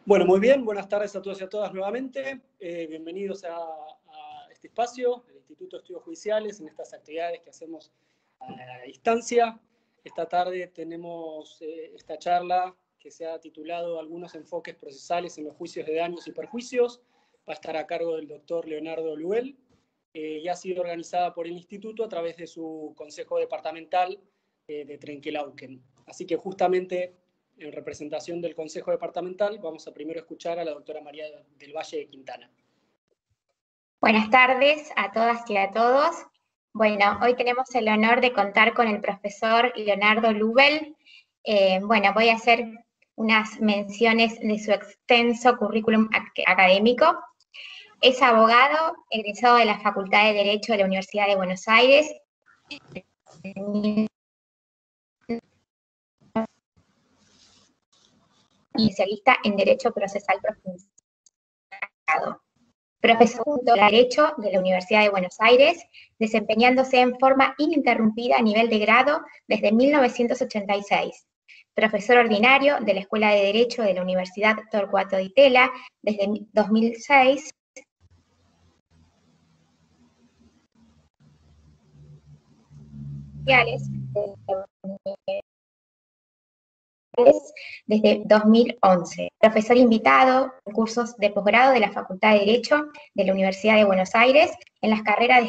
Bueno, muy bien, buenas tardes a todos y a todas nuevamente. Bienvenidos a este espacio del Instituto de Estudios Judiciales, en estas actividades que hacemos a distancia. Esta tarde tenemos esta charla que se ha titulado Algunos enfoques procesales en los juicios de daños y perjuicios. Va a estar a cargo del doctor Leonardo Luel y ha sido organizada por el Instituto a través de su Consejo Departamental de Trenquelauquen. Así que justamente en representación del Consejo Departamental, vamos a primero escuchar a la doctora María del Valle de Quintana. Buenas tardes a todas y a todos. Bueno, hoy tenemos el honor de contar con el profesor Leonardo Luel. Voy a hacer unas menciones de su extenso currículum académico. Es abogado, egresado de la Facultad de Derecho de la Universidad de Buenos Aires. Y especialista en Derecho Procesal Profundizado. Profesor de Derecho de la Universidad de Buenos Aires, desempeñándose en forma ininterrumpida a nivel de grado desde 1986. Profesor ordinario de la Escuela de Derecho de la Universidad Torcuato Di Tella desde 2006. Desde 2011. Profesor invitado en cursos de posgrado de la Facultad de Derecho de la Universidad de Buenos Aires en las carreras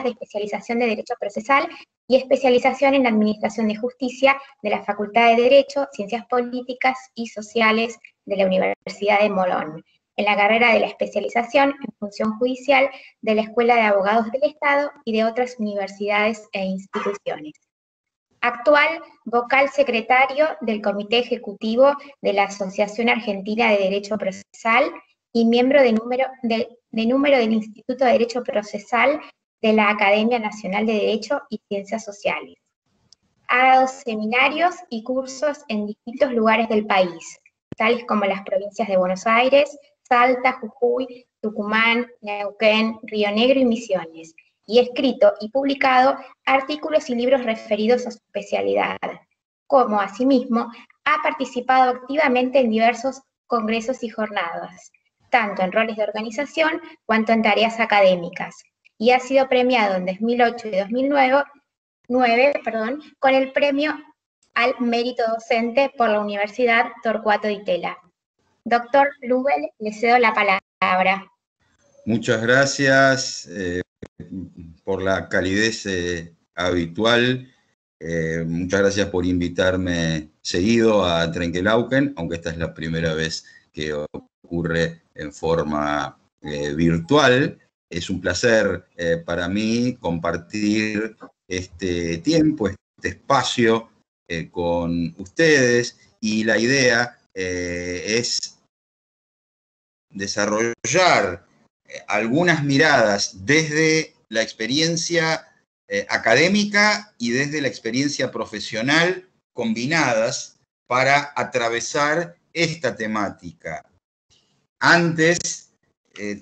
de especialización de Derecho Procesal y especialización en Administración de Justicia de la Facultad de Derecho, Ciencias Políticas y Sociales de la Universidad de Molón. En la carrera de la especialización en Función Judicial de la Escuela de Abogados del Estado y de otras universidades e instituciones. Actual vocal secretario del Comité Ejecutivo de la Asociación Argentina de Derecho Procesal y miembro de número del Instituto de Derecho Procesal de la Academia Nacional de Derecho y Ciencias Sociales. Ha dado seminarios y cursos en distintos lugares del país, tales como las provincias de Buenos Aires, Salta, Jujuy, Tucumán, Neuquén, Río Negro y Misiones, y escrito y publicado artículos y libros referidos a su especialidad, como asimismo ha participado activamente en diversos congresos y jornadas, tanto en roles de organización cuanto en tareas académicas, y ha sido premiado en 2008 y 2009 con el Premio al Mérito Docente por la Universidad Torcuato Di Tella. Doctor Luel, le cedo la palabra. Muchas gracias por la calidez habitual. Muchas gracias por invitarme seguido a Trenquelauquen, aunque esta es la primera vez que ocurre en forma virtual. Es un placer para mí compartir este tiempo, este espacio con ustedes, y la idea es desarrollar algunas miradas desde la experiencia académica y desde la experiencia profesional combinadas para atravesar esta temática. Antes,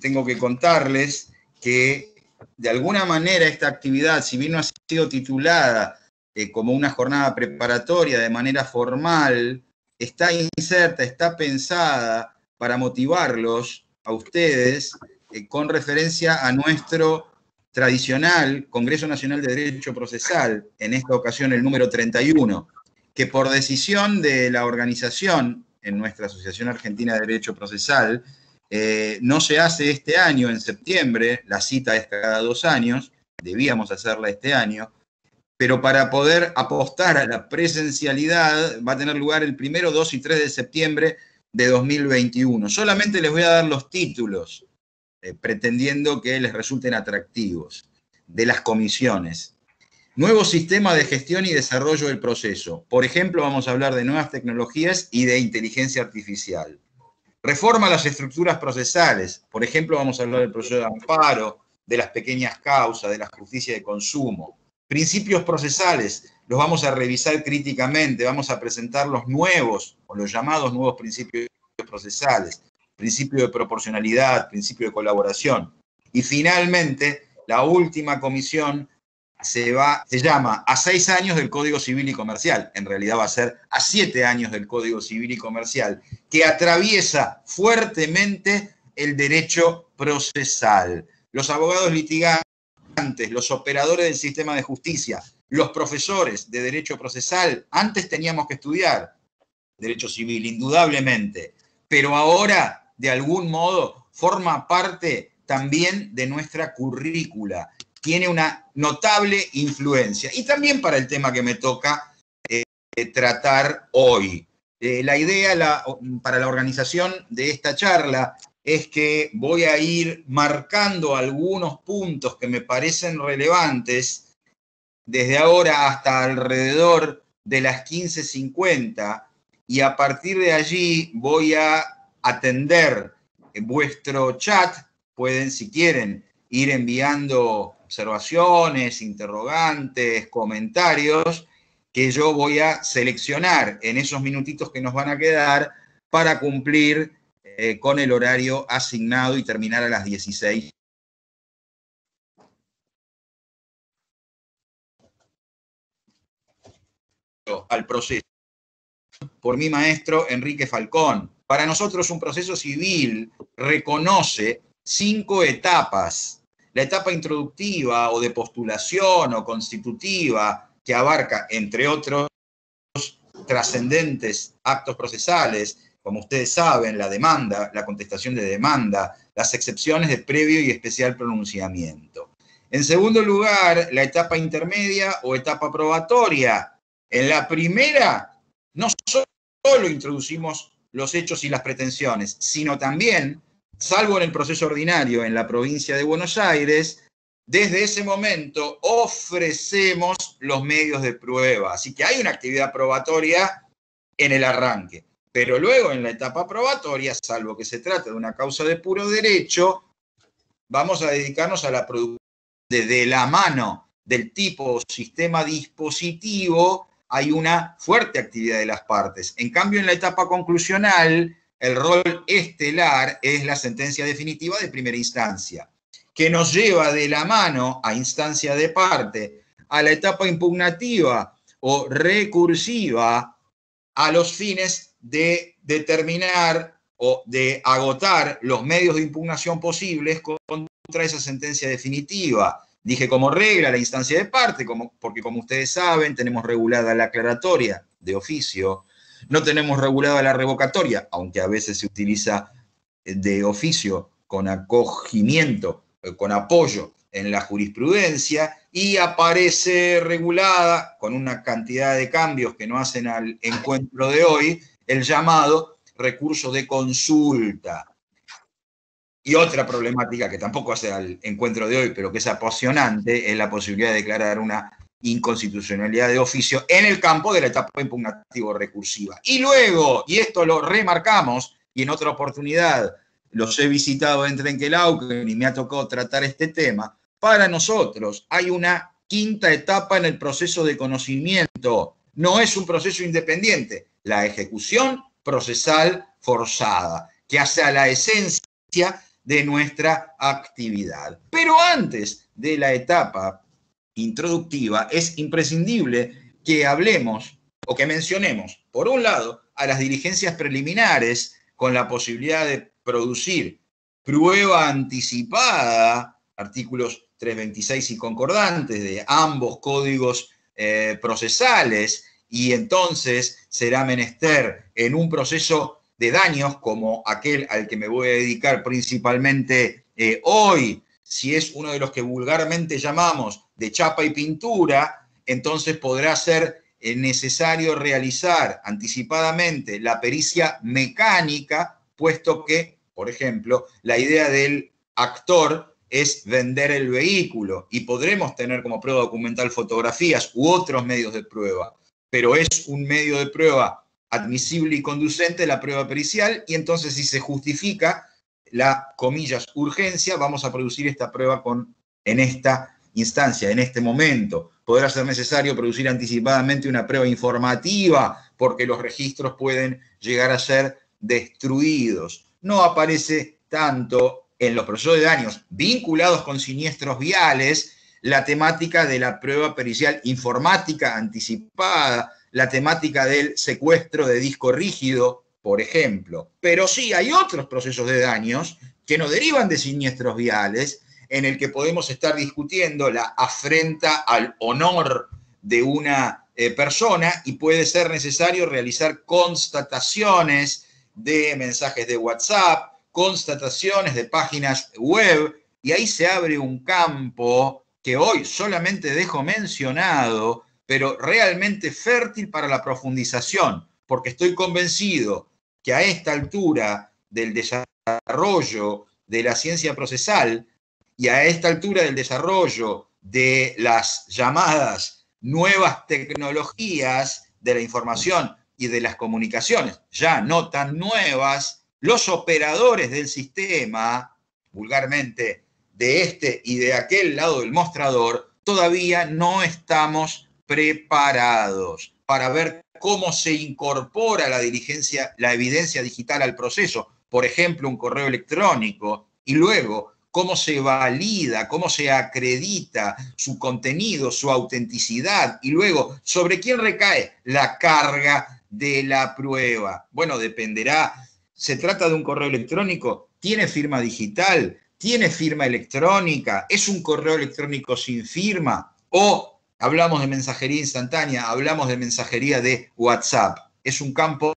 tengo que contarles que de alguna manera esta actividad, si bien no ha sido titulada como una jornada preparatoria de manera formal, está inserta, está pensada para motivarlos a ustedes con referencia a nuestro tradicional Congreso Nacional de Derecho Procesal, en esta ocasión el número 31, que por decisión de la organización en nuestra Asociación Argentina de Derecho Procesal, no se hace este año en septiembre, la cita es cada 2 años, debíamos hacerla este año, pero para poder apostar a la presencialidad va a tener lugar el 1, 2 y 3 de septiembre de 2021. Solamente les voy a dar los títulos, pretendiendo que les resulten atractivos, de las comisiones. Nuevo sistema de gestión y desarrollo del proceso. Por ejemplo, vamos a hablar de nuevas tecnologías y de inteligencia artificial. Reforma a las estructuras procesales. Por ejemplo, vamos a hablar del proceso de amparo, de las pequeñas causas, de la justicia de consumo. Principios procesales, los vamos a revisar críticamente, vamos a presentar los nuevos, o los llamados nuevos principios procesales, principio de proporcionalidad, principio de colaboración. Y finalmente, la última comisión se llama a 6 años del Código Civil y Comercial. En realidad va a ser a 7 años del Código Civil y Comercial, que atraviesa fuertemente el derecho procesal. Los abogados litigantes, los operadores del sistema de justicia, los profesores de derecho procesal, antes teníamos que estudiar derecho civil, indudablemente, pero ahora, de algún modo, forma parte también de nuestra currícula. Tiene una notable influencia. Y también para el tema que me toca tratar hoy. La idea para la organización de esta charla es que voy a ir marcando algunos puntos que me parecen relevantes desde ahora hasta alrededor de las 15:50, y a partir de allí voy a atender vuestro chat. Pueden, si quieren, ir enviando observaciones, interrogantes, comentarios, que yo voy a seleccionar en esos minutitos que nos van a quedar para cumplir con el horario asignado y terminar a las 16. Al proceso por mi maestro Enrique Falcón. Para nosotros un proceso civil reconoce 5 etapas. La etapa introductiva o de postulación o constitutiva, que abarca, entre otros, trascendentes actos procesales, como ustedes saben, la demanda, la contestación de demanda, las excepciones de previo y especial pronunciamiento. En segundo lugar, la etapa intermedia o etapa probatoria. En la primera, no solo introducimos los hechos y las pretensiones, sino también, salvo en el proceso ordinario en la provincia de Buenos Aires, desde ese momento ofrecemos los medios de prueba. Así que hay una actividad probatoria en el arranque. Pero luego en la etapa probatoria, salvo que se trate de una causa de puro derecho, vamos a dedicarnos a la producción de la mano del tipo sistema dispositivo. Hay una fuerte actividad de las partes. En cambio, en la etapa conclusional, el rol estelar es la sentencia definitiva de primera instancia, que nos lleva de la mano a instancia de parte a la etapa impugnativa o recursiva, a los fines de determinar o de agotar los medios de impugnación posibles contra esa sentencia definitiva. Dije como regla la instancia de parte, porque como ustedes saben, tenemos regulada la aclaratoria de oficio, no tenemos regulada la revocatoria, aunque a veces se utiliza de oficio con acogimiento, con apoyo en la jurisprudencia, y aparece regulada con una cantidad de cambios que no hacen al encuentro de hoy, el llamado recurso de consulta. Y otra problemática que tampoco hace al encuentro de hoy, pero que es apasionante, es la posibilidad de declarar una inconstitucionalidad de oficio en el campo de la etapa impugnativo-recursiva. Y luego, y esto lo remarcamos, y en otra oportunidad los he visitado en Trenquelauquen y me ha tocado tratar este tema, para nosotros hay una quinta etapa en el proceso de conocimiento. No es un proceso independiente, la ejecución procesal forzada, que hace a la esencia de nuestra actividad. Pero antes de la etapa introductiva, es imprescindible que hablemos o que mencionemos, por un lado, a las diligencias preliminares con la posibilidad de producir prueba anticipada, artículos 326 y concordantes de ambos códigos procesales, y entonces será menester en un proceso de daños como aquel al que me voy a dedicar principalmente hoy, si es uno de los que vulgarmente llamamos de chapa y pintura, entonces podrá ser necesario realizar anticipadamente la pericia mecánica, puesto que, por ejemplo, la idea del actor es vender el vehículo y podremos tener como prueba documental fotografías u otros medios de prueba, pero es un medio de prueba admisible y conducente la prueba pericial, y entonces si se justifica la, comillas, urgencia, vamos a producir esta prueba en esta instancia, en este momento. Podrá ser necesario producir anticipadamente una prueba informativa porque los registros pueden llegar a ser destruidos. No aparece tanto en los procesos de daños vinculados con siniestros viales, la temática de la prueba pericial informática anticipada, la temática del secuestro de disco rígido, por ejemplo. Pero sí hay otros procesos de daños que no derivan de siniestros viales, en el que podemos estar discutiendo la afrenta al honor de una persona, y puede ser necesario realizar constataciones de mensajes de WhatsApp, constataciones de páginas web, y ahí se abre un campo que hoy solamente dejo mencionado, pero realmente fértil para la profundización, porque estoy convencido que a esta altura del desarrollo de la ciencia procesal y a esta altura del desarrollo de las llamadas nuevas tecnologías de la información y de las comunicaciones, ya no tan nuevas, los operadores del sistema, vulgarmente de este y de aquel lado del mostrador, todavía no estamos preparados para ver cómo se incorpora la evidencia digital al proceso, por ejemplo, un correo electrónico, y luego cómo se valida, cómo se acredita su contenido, su autenticidad, y luego sobre quién recae la carga de la prueba. Bueno, dependerá. ¿Se trata de un correo electrónico? ¿Tiene firma digital? ¿Tiene firma electrónica? ¿Es un correo electrónico sin firma? ¿O hablamos de mensajería instantánea? ¿Hablamos de mensajería de WhatsApp? Es un campo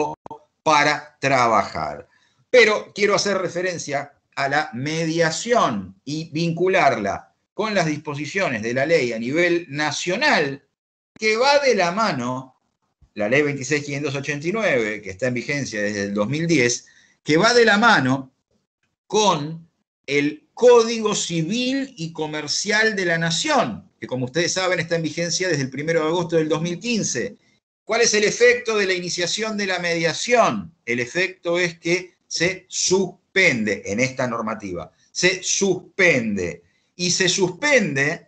para trabajar. Pero quiero hacer referencia a la mediación y vincularla con las disposiciones de la ley a nivel nacional, que va de la mano, la ley 26.589, que está en vigencia desde el 2010, que va de la mano con el Código Civil y Comercial de la Nación, que como ustedes saben está en vigencia desde el 1 de agosto del 2015. ¿Cuál es el efecto de la iniciación de la mediación? El efecto es que se suspende en esta normativa. Se suspende. Y se suspende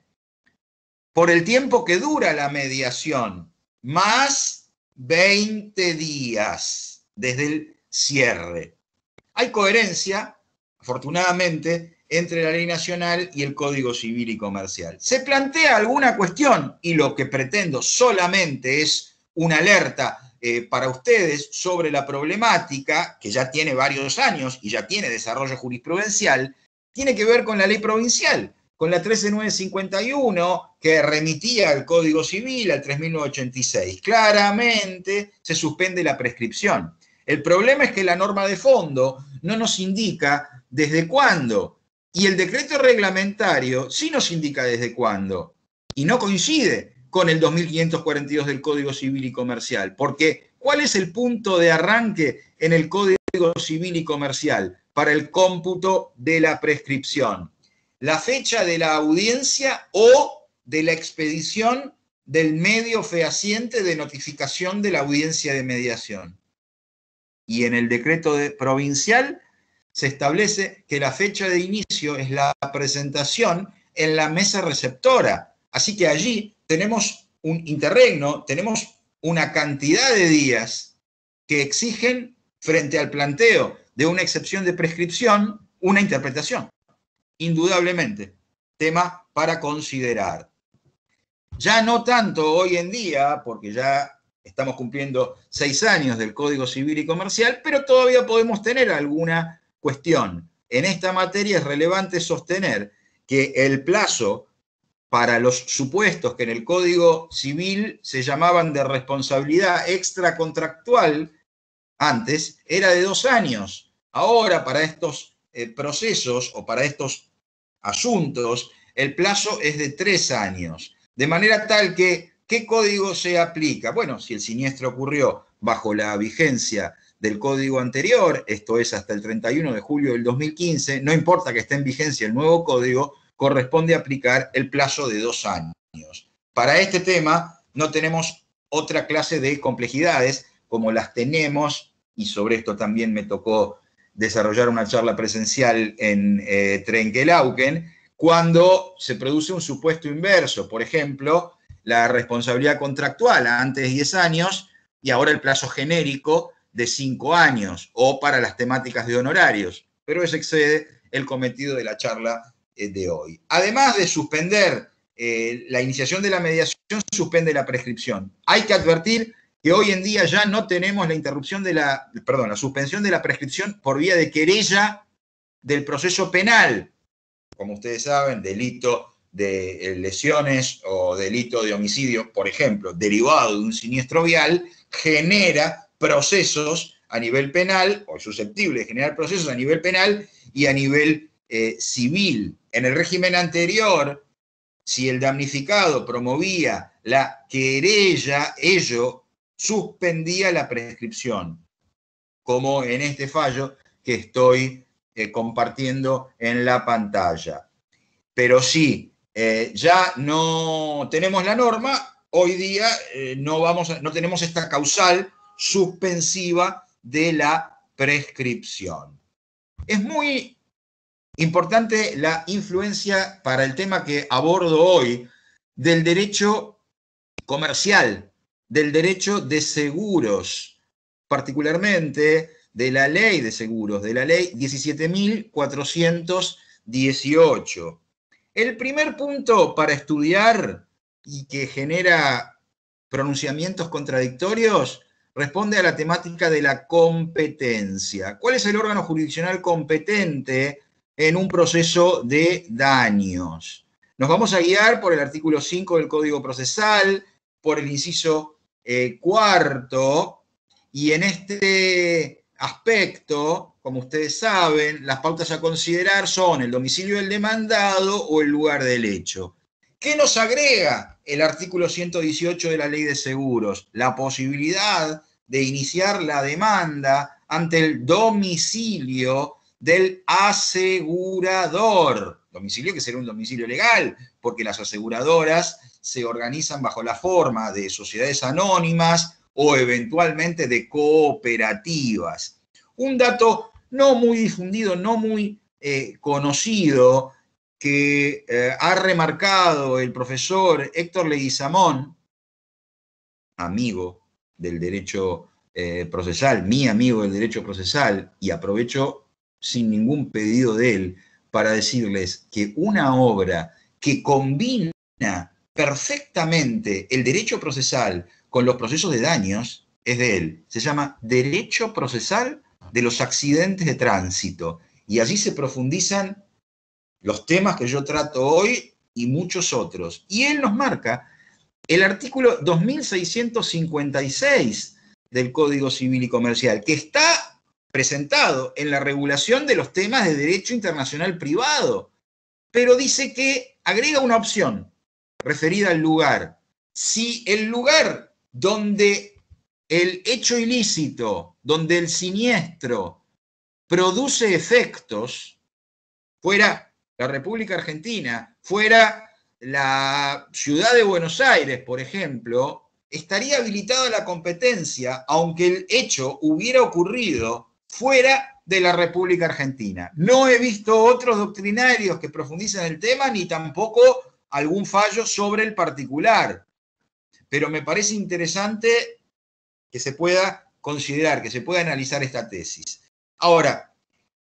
por el tiempo que dura la mediación, más 20 días desde el cierre. Hay coherencia, afortunadamente, entre la ley nacional y el Código Civil y Comercial. Se plantea alguna cuestión, y lo que pretendo solamente es una alerta para ustedes sobre la problemática, que ya tiene varios años y ya tiene desarrollo jurisprudencial, tiene que ver con la ley provincial, con la 13951, que remitía al Código Civil, al 3986. Claramente se suspende la prescripción. El problema es que la norma de fondo no nos indica desde cuándo, y el decreto reglamentario sí nos indica desde cuándo, y no coincide con el 2542 del Código Civil y Comercial, porque ¿cuál es el punto de arranque en el Código Civil y Comercial para el cómputo de la prescripción? La fecha de la audiencia o de la expedición del medio fehaciente de notificación de la audiencia de mediación. Y en el decreto provincial se establece que la fecha de inicio es la presentación en la mesa receptora. Así que allí tenemos un interregno, tenemos una cantidad de días que exigen, frente al planteo de una excepción de prescripción, una interpretación. Indudablemente, tema para considerar. Ya no tanto hoy en día, porque ya estamos cumpliendo 6 años del Código Civil y Comercial, pero todavía podemos tener alguna cuestión. En esta materia es relevante sostener que el plazo para los supuestos que en el Código Civil se llamaban de responsabilidad extracontractual, antes era de 2 años. Ahora, para estos procesos o para estos asuntos, el plazo es de 3 años. De manera tal que, ¿qué código se aplica? Bueno, si el siniestro ocurrió bajo la vigencia del código anterior, esto es hasta el 31 de julio del 2015, no importa que esté en vigencia el nuevo código, corresponde aplicar el plazo de 2 años. Para este tema no tenemos otra clase de complejidades como las tenemos, y sobre esto también me tocó desarrollar una charla presencial en Trenquelauquen, cuando se produce un supuesto inverso, por ejemplo, la responsabilidad contractual antes 10 años y ahora el plazo genérico de 5 años, o para las temáticas de honorarios, pero eso excede el cometido de la charla de hoy. Además de suspender la iniciación de la mediación suspende la prescripción. Hay que advertir que hoy en día ya no tenemos la suspensión de la prescripción por vía de querella del proceso penal. Como ustedes saben, delito de lesiones o delito de homicidio, por ejemplo, derivado de un siniestro vial, genera procesos a nivel penal, o es susceptible de generar procesos a nivel penal y a nivel civil. En el régimen anterior, si el damnificado promovía la querella, ello suspendía la prescripción, como en este fallo que estoy compartiendo en la pantalla. Pero sí, ya no tenemos la norma, hoy día no tenemos esta causal suspensiva de la prescripción. Es muy importante la influencia para el tema que abordo hoy del derecho comercial, del derecho de seguros, particularmente de la ley de seguros, de la ley 17.418. El primer punto para estudiar y que genera pronunciamientos contradictorios responde a la temática de la competencia. ¿Cuál es el órgano jurisdiccional competente en un proceso de daños? Nos vamos a guiar por el artículo 5 del Código Procesal, por el inciso cuarto, y en este aspecto, como ustedes saben, las pautas a considerar son el domicilio del demandado o el lugar del hecho. ¿Qué nos agrega el artículo 118 de la Ley de Seguros? La posibilidad de iniciar la demanda ante el domicilio del asegurador. Domicilio que será un domicilio legal, porque las aseguradoras se organizan bajo la forma de sociedades anónimas o eventualmente de cooperativas. Un dato no muy difundido, no muy conocido, que ha remarcado el profesor Héctor Leguizamón, amigo del derecho procesal, mi amigo del derecho procesal, y aprovecho sin ningún pedido de él para decirles que una obra que combina perfectamente el derecho procesal con los procesos de daños es de él. Se llama Derecho Procesal de los Accidentes de Tránsito. Y allí se profundizan los temas que yo trato hoy y muchos otros. Y él nos marca el artículo 2656 del Código Civil y Comercial, que está presentado en la regulación de los temas de derecho internacional privado, pero dice que agrega una opción referida al lugar. Si el lugar donde el hecho ilícito, donde el siniestro produce efectos, fuera la República Argentina, fuera la ciudad de Buenos Aires, por ejemplo, estaría habilitada la competencia, aunque el hecho hubiera ocurrido fuera de la República Argentina. No he visto otros doctrinarios que profundicen el tema, ni tampoco algún fallo sobre el particular. Pero me parece interesante que se pueda considerar, que se pueda analizar esta tesis. Ahora,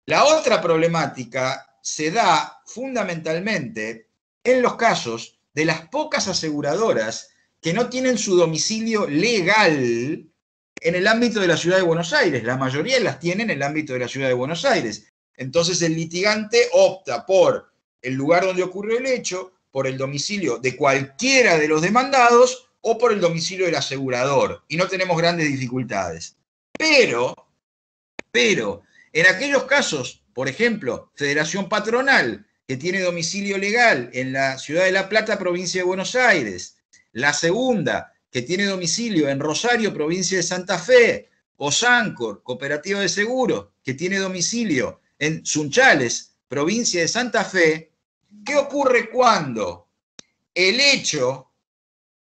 la otra problemática se da fundamentalmente en los casos de las pocas aseguradoras que no tienen su domicilio legal en el ámbito de la ciudad de Buenos Aires. La mayoría las tienen en el ámbito de la ciudad de Buenos Aires. Entonces el litigante opta por el lugar donde ocurrió el hecho, por el domicilio de cualquiera de los demandados o por el domicilio del asegurador. Y no tenemos grandes dificultades. Pero, en aquellos casos, por ejemplo, Federación Patronal, que tiene domicilio legal en la ciudad de La Plata, provincia de Buenos Aires, la segunda, que tiene domicilio en Rosario, provincia de Santa Fe, o Sancor, Cooperativa de Seguros, que tiene domicilio en Sunchales, provincia de Santa Fe, ¿qué ocurre cuando el hecho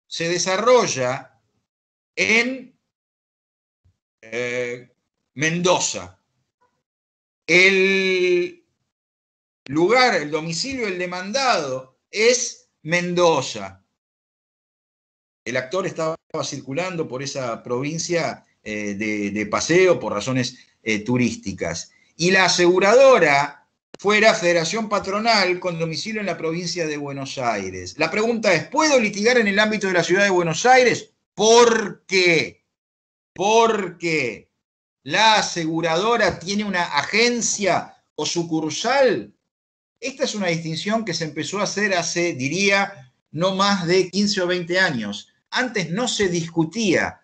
se desarrolla en Mendoza? El lugar, el domicilio del demandado es Mendoza. El actor estaba circulando por esa provincia de paseo por razones turísticas. Y la aseguradora fuera Federación Patronal con domicilio en la provincia de Buenos Aires. La pregunta es, ¿puedo litigar en el ámbito de la ciudad de Buenos Aires? ¿Por qué? Porque la aseguradora tiene una agencia o sucursal. Esta es una distinción que se empezó a hacer hace, diría, no más de 15 o 20 años. Antes no se discutía,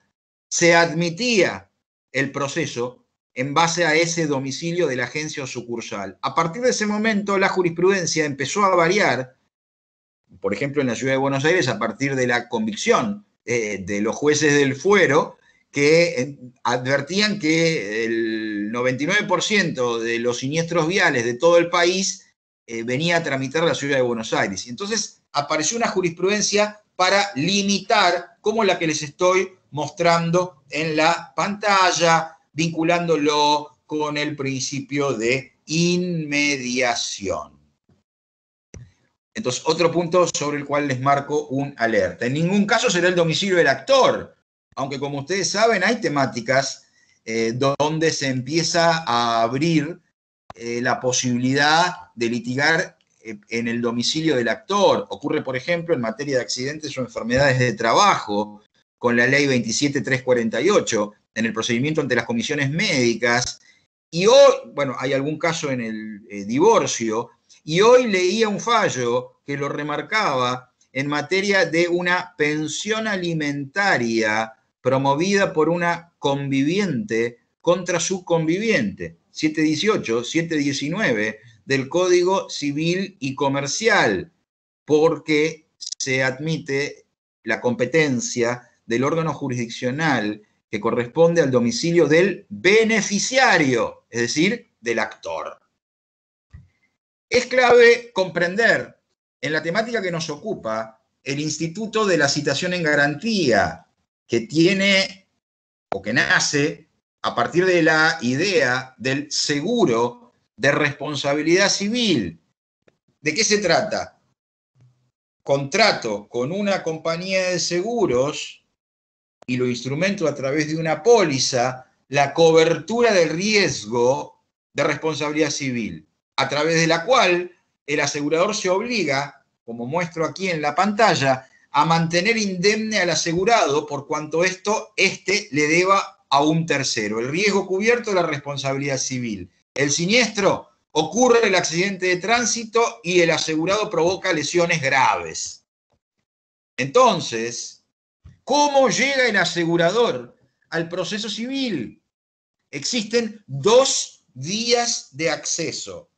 se admitía el proceso en base a ese domicilio de la agencia o sucursal. A partir de ese momento, la jurisprudencia empezó a variar, por ejemplo, en la ciudad de Buenos Aires, a partir de la convicción de los jueces del fuero, que advertían que el 99% de los siniestros viales de todo el país venía a tramitar la ciudad de Buenos Aires. Y entonces apareció una jurisprudencia para limitar, como la que les estoy mostrando en la pantalla, vinculándolo con el principio de inmediación. Entonces, otro punto sobre el cual les marco un alerta. En ningún caso será el domicilio del actor, aunque como ustedes saben hay temáticas donde se empieza a abrir la posibilidad de litigar en el domicilio del actor. Ocurre, por ejemplo, en materia de accidentes o enfermedades de trabajo, con la ley 27348, en el procedimiento ante las comisiones médicas, y hoy, bueno, hay algún caso en el divorcio, y hoy leía un fallo que lo remarcaba en materia de una pensión alimentaria promovida por una conviviente contra su conviviente, 718, 719 del Código Civil y Comercial, porque se admite la competencia del órgano jurisdiccional que corresponde al domicilio del beneficiario, es decir, del actor. Es clave comprender en la temática que nos ocupa el instituto de la citación en garantía, que tiene o que nace a partir de la idea del seguro de responsabilidad civil. ¿De qué se trata? Contrato con una compañía de seguros y lo instrumento a través de una póliza la cobertura del riesgo de responsabilidad civil, a través de la cual el asegurador se obliga, como muestro aquí en la pantalla, a mantener indemne al asegurado por cuanto éste le deba a un tercero. El riesgo cubierto es la responsabilidad civil. El siniestro, ocurre el accidente de tránsito y el asegurado provoca lesiones graves. Entonces, ¿cómo llega el asegurador al proceso civil? Existen dos vías de acceso.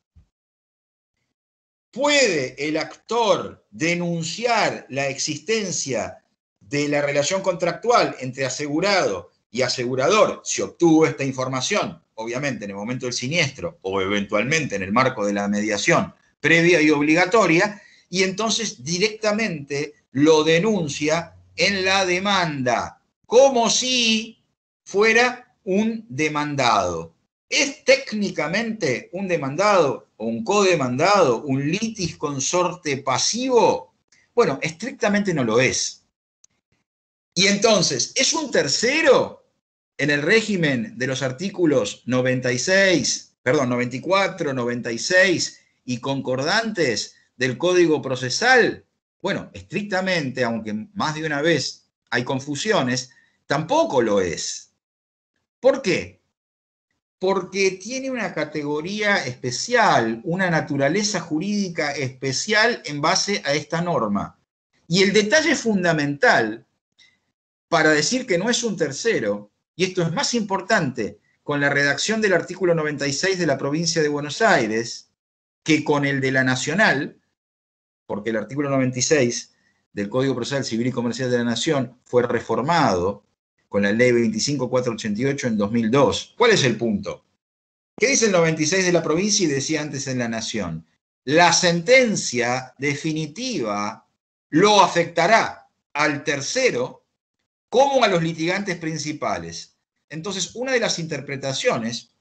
¿Puede el actor denunciar la existencia de la relación contractual entre asegurado y asegurador si obtuvo esta información, obviamente en el momento del siniestro o eventualmente en el marco de la mediación previa y obligatoria, y entonces directamente lo denuncia en la demanda, como si fuera un demandado? ¿Es técnicamente un demandado o un codemandado, un litis consorte pasivo? Bueno, estrictamente no lo es. Y entonces, ¿es un tercero en el régimen de los artículos 94, 96 y concordantes del Código Procesal? Bueno, estrictamente, aunque más de una vez hay confusiones, tampoco lo es. ¿Por qué? Porque tiene una categoría especial, una naturaleza jurídica especial en base a esta norma. Y el detalle fundamental para decir que no es un tercero, y esto es más importante con la redacción del artículo 96 de la provincia de Buenos Aires que con el de la Nacional, porque el artículo 96 del Código Procesal Civil y Comercial de la Nación fue reformado con la ley 25488 en 2002. ¿Cuál es el punto? ¿Qué dice el 96 de la provincia y decía antes en la Nación? La sentencia definitiva lo afectará al tercero como a los litigantes principales. Entonces, una de las interpretaciones,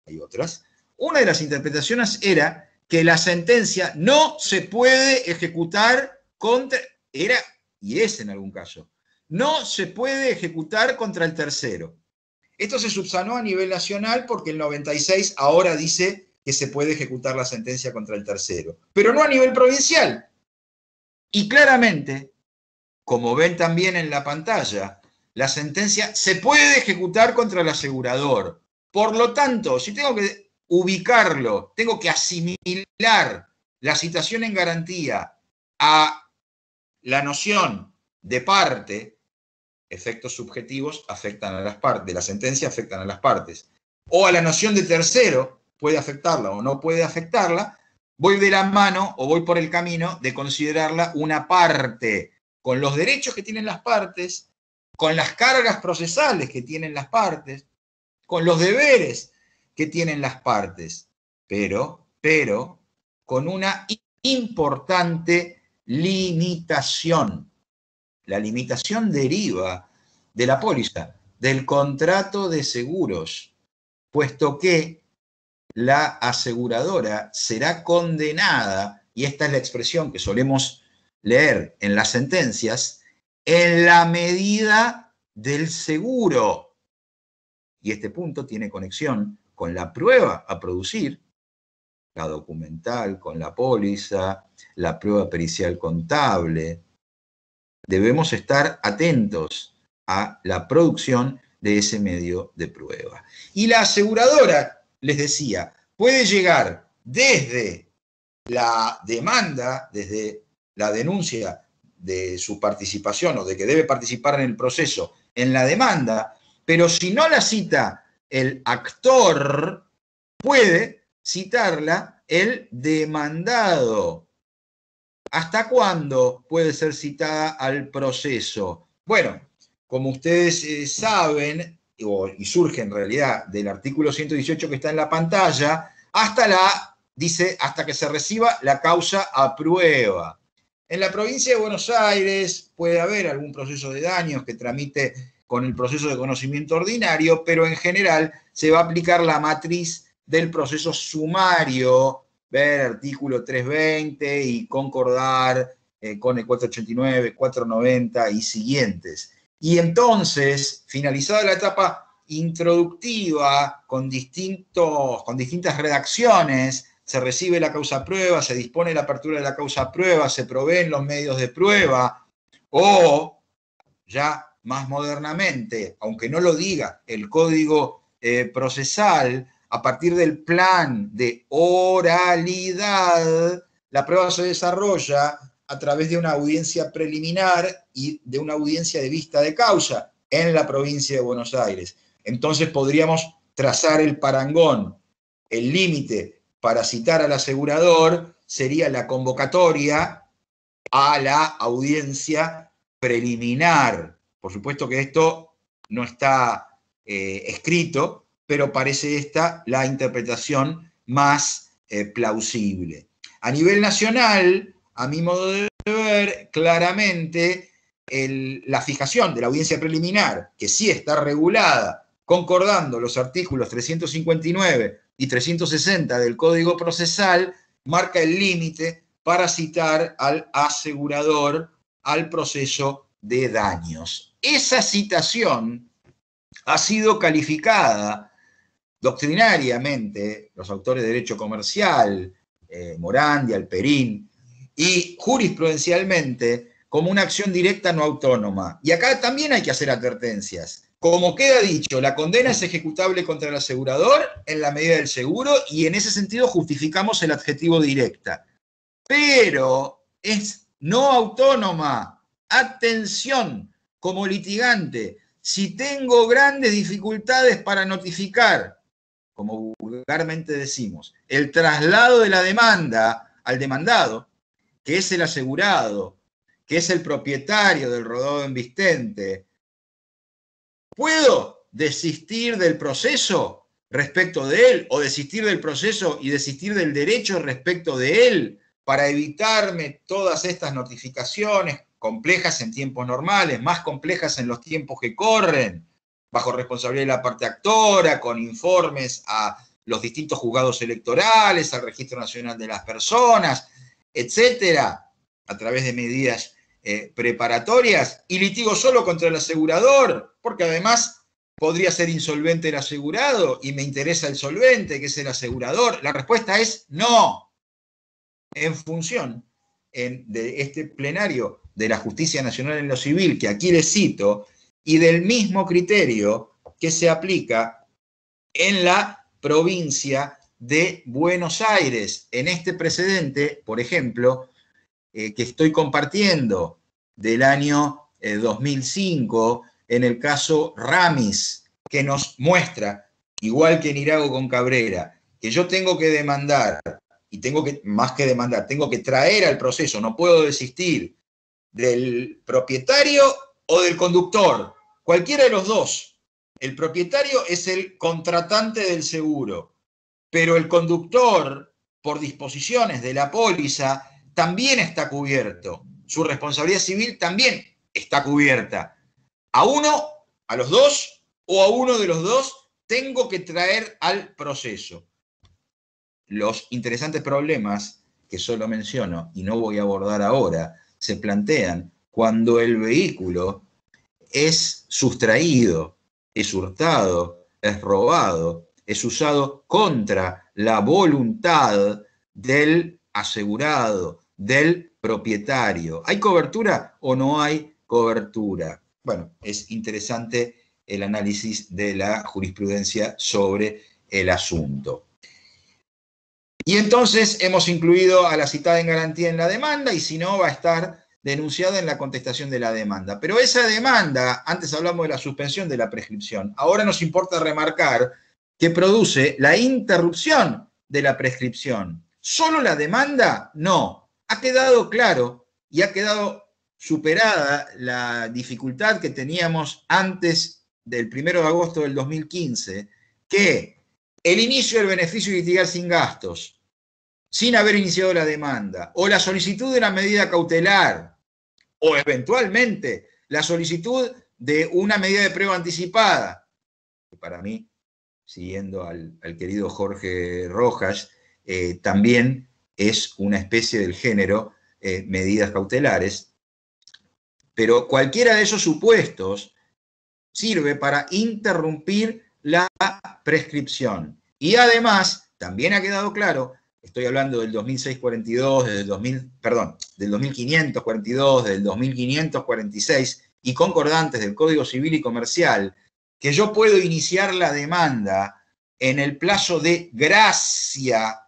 hay otras, una de las interpretaciones era que la sentencia no se puede ejecutar contra, era y es en algún caso, no se puede ejecutar contra el tercero. Esto se subsanó a nivel nacional porque el 96 ahora dice que se puede ejecutar la sentencia contra el tercero, pero no a nivel provincial. Y claramente, como ven también en la pantalla, la sentencia se puede ejecutar contra el asegurador. Por lo tanto, si tengo que ubicarlo, tengo que asimilar la citación en garantía a la noción de parte, efectos subjetivos afectan a las partes, de la sentencia afectan a las partes, o a la noción de tercero, puede afectarla o no puede afectarla, voy de la mano o voy por el camino de considerarla una parte, con los derechos que tienen las partes, con las cargas procesales que tienen las partes, con los deberes que tienen las partes, pero con una importante limitación. La limitación deriva de la póliza, del contrato de seguros, puesto que la aseguradora será condenada, y esta es la expresión que solemos leer en las sentencias, en la medida del seguro. Y este punto tiene conexión con la prueba a producir, la documental, con la póliza, la prueba pericial contable. Debemos estar atentos a la producción de ese medio de prueba. Y la aseguradora, les decía, puede llegar desde la demanda, desde la denuncia de su participación o de que debe participar en el proceso en la demanda, pero si no la cita el actor, puede citarla el demandado. ¿Hasta cuándo puede ser citada al proceso? Bueno, como ustedes saben, y surge en realidad del artículo 118 que está en la pantalla, dice, hasta que se reciba la causa a prueba. En la provincia de Buenos Aires puede haber algún proceso de daños que tramite con el proceso de conocimiento ordinario, pero en general se va a aplicar la matriz del proceso sumario, ver artículo 320 y concordar con el 489, 490 y siguientes. Y entonces, finalizada la etapa introductiva con distintas redacciones, se recibe la causa prueba, se dispone la apertura de la causa prueba, se proveen los medios de prueba, o ya más modernamente, aunque no lo diga el Código Procesal, a partir del plan de oralidad, la prueba se desarrolla a través de una audiencia preliminar y de una audiencia de vista de causa en la provincia de Buenos Aires. Entonces podríamos trazar el parangón. El límite para citar al asegurador sería la convocatoria a la audiencia preliminar. Por supuesto que esto no está escrito, pero parece esta la interpretación más plausible. A nivel nacional, a mi modo de ver, claramente la fijación de la audiencia preliminar, que sí está regulada, concordando los artículos 359 y 360 del Código Procesal, marca el límite para citar al asegurador al proceso de daños. Esa citación ha sido calificada doctrinariamente, los autores de derecho comercial, Morandi, Alperín, y jurisprudencialmente como una acción directa no autónoma. Y acá también hay que hacer advertencias. Como queda dicho, la condena es ejecutable contra el asegurador en la medida del seguro y en ese sentido justificamos el adjetivo directa. Pero es no autónoma. Atención, como litigante, si tengo grandes dificultades para notificar, como vulgarmente decimos, el traslado de la demanda al demandado, que es el asegurado, que es el propietario del rodado embistente, ¿puedo desistir del proceso respecto de él o desistir del proceso y desistir del derecho respecto de él para evitarme todas estas notificaciones complejas en tiempos normales, más complejas en los tiempos que corren, bajo responsabilidad de la parte actora, con informes a los distintos juzgados electorales, al Registro Nacional de las Personas, etcétera, a través de medidas preparatorias, y litigo solo contra el asegurador, porque además ¿Podría ser insolvente el asegurado y me interesa el solvente, que es el asegurador? La respuesta es no. En función de este plenario de la Justicia Nacional en lo Civil, que aquí les cito, y del mismo criterio que se aplica en la provincia de Buenos Aires. En este precedente, por ejemplo, que estoy compartiendo del año 2005, en el caso Ramis, que nos muestra, igual que en Irago con Cabrera, que yo tengo que demandar, y tengo que, más que demandar, tengo que traer al proceso, no puedo desistir del propietario o del conductor, cualquiera de los dos. El propietario es el contratante del seguro, pero el conductor, por disposiciones de la póliza, también está cubierto. Su responsabilidad civil también está cubierta. A uno, a los dos, o a uno de los dos, tengo que traer al proceso. Los interesantes problemas que solo menciono y no voy a abordar ahora, se plantean cuando el vehículo es sustraído, es hurtado, es robado, es usado contra la voluntad del asegurado, del propietario. ¿Hay cobertura o no hay cobertura? Bueno, es interesante el análisis de la jurisprudencia sobre el asunto. Y entonces hemos incluido a la citada en garantía en la demanda, y si no, va a estar denunciada en la contestación de la demanda. Pero esa demanda, antes hablamos de la suspensión de la prescripción, ahora nos importa remarcar que produce la interrupción de la prescripción. ¿Solo la demanda? No. Ha quedado claro y ha quedado superada la dificultad que teníamos antes del 1 de agosto del 2015, que el inicio del beneficio litigar sin gastos, sin haber iniciado la demanda, o la solicitud de una medida cautelar, o eventualmente la solicitud de una medida de prueba anticipada, que para mí, siguiendo al querido Jorge Rojas, también es una especie del género medidas cautelares, pero cualquiera de esos supuestos sirve para interrumpir la prescripción. Y además, también ha quedado claro, estoy hablando del 2642, del 2542, del 2546 y concordantes del Código Civil y Comercial, que yo puedo iniciar la demanda en el plazo de gracia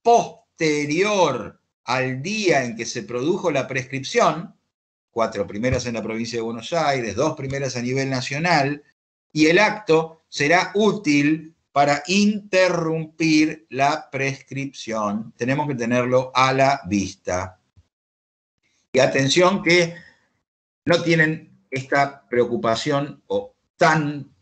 posterior al día en que se produjo la prescripción, 4 primeras en la provincia de Buenos Aires, 2 primeras a nivel nacional, y el acto será útil para interrumpir la prescripción. Tenemos que tenerlo a la vista. Y atención que no tienen esta preocupación, o tan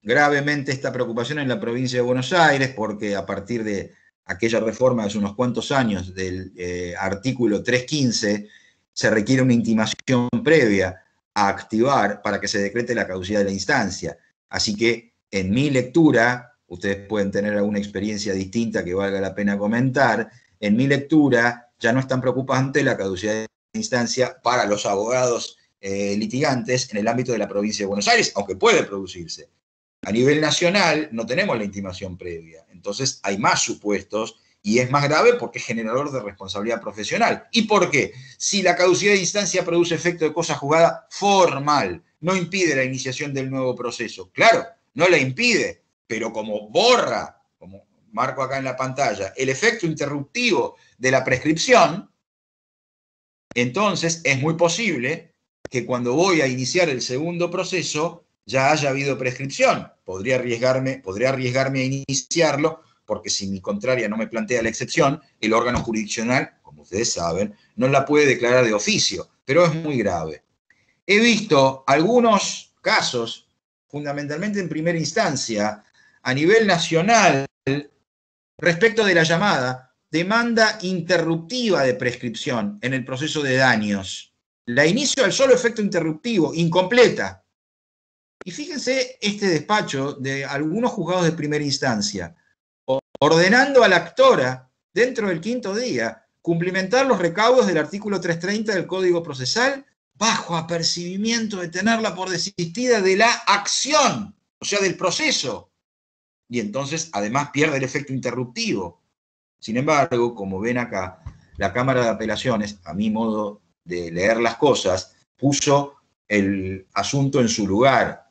gravemente esta preocupación en la provincia de Buenos Aires, porque a partir de aquella reforma de hace unos cuantos años del artículo 315, se requiere una intimación previa a activar para que se decrete la caducidad de la instancia. Así que en mi lectura, ustedes pueden tener alguna experiencia distinta que valga la pena comentar, en mi lectura ya no es tan preocupante la caducidad de la instancia para los abogados litigantes en el ámbito de la provincia de Buenos Aires, aunque puede producirse. A nivel nacional no tenemos la intimación previa, entonces hay más supuestos y es más grave porque es generador de responsabilidad profesional. ¿Y por qué? Si la caducidad de instancia produce efecto de cosa juzgada formal, no impide la iniciación del nuevo proceso. Claro, no la impide, pero como borra, como marco acá en la pantalla, el efecto interruptivo de la prescripción, entonces es muy posible que cuando voy a iniciar el segundo proceso ya haya habido prescripción. Podría arriesgarme a iniciarlo, porque si mi contraria no me plantea la excepción, el órgano jurisdiccional, como ustedes saben, no la puede declarar de oficio, pero es muy grave. He visto algunos casos, fundamentalmente en primera instancia, a nivel nacional, respecto de la llamada demanda interruptiva de prescripción en el proceso de daños. La inicio al solo efecto interruptivo, incompleta. Y fíjense este despacho de algunos juzgados de primera instancia, ordenando a la actora, dentro del 5º día, cumplimentar los recaudos del artículo 330 del Código Procesal, bajo apercibimiento de tenerla por desistida de la acción o sea, del proceso. Y entonces, además, pierde el efecto interruptivo. Sin embargo, como ven acá, la Cámara de Apelaciones, a mi modo de leer las cosas, puso el asunto en su lugar,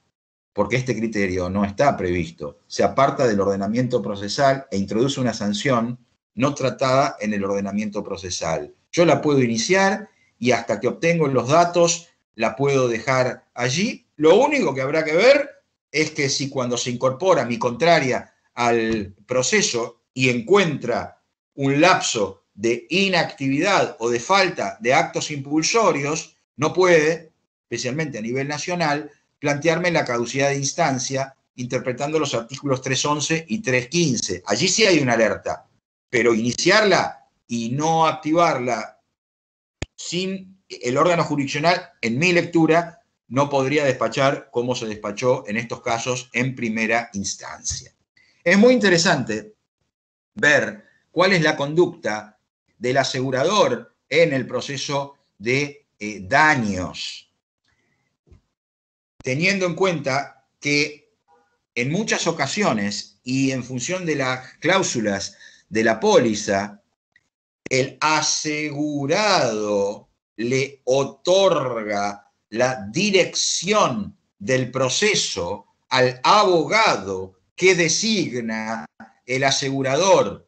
porque este criterio no está previsto. Se aparta del ordenamiento procesal e introduce una sanción no tratada en el ordenamiento procesal. Yo la puedo iniciar y hasta que obtengo los datos la puedo dejar allí. Lo único que habrá que ver es que si cuando se incorpora mi contraria al proceso y encuentra un lapso de inactividad o de falta de actos impulsorios, no puede, especialmente a nivel nacional, plantearme la caducidad de instancia interpretando los artículos 311 y 315. Allí sí hay una alerta, pero iniciarla y no activarla sin el órgano jurisdiccional, en mi lectura, no podría despachar como se despachó en estos casos en primera instancia. Es muy interesante ver cuál es la conducta del asegurador en el proceso de daños, teniendo en cuenta que en muchas ocasiones y en función de las cláusulas de la póliza, el asegurado le otorga la dirección del proceso al abogado que designa el asegurador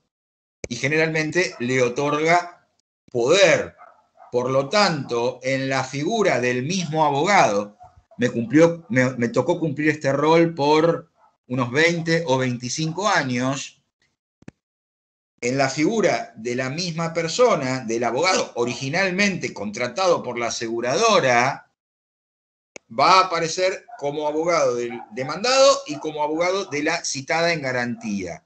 y generalmente le otorga poder. Por lo tanto, en la figura del mismo abogado, me tocó cumplir este rol por unos 20 o 25 años. En la figura de la misma persona, del abogado originalmente contratado por la aseguradora, va a aparecer como abogado del demandado y como abogado de la citada en garantía.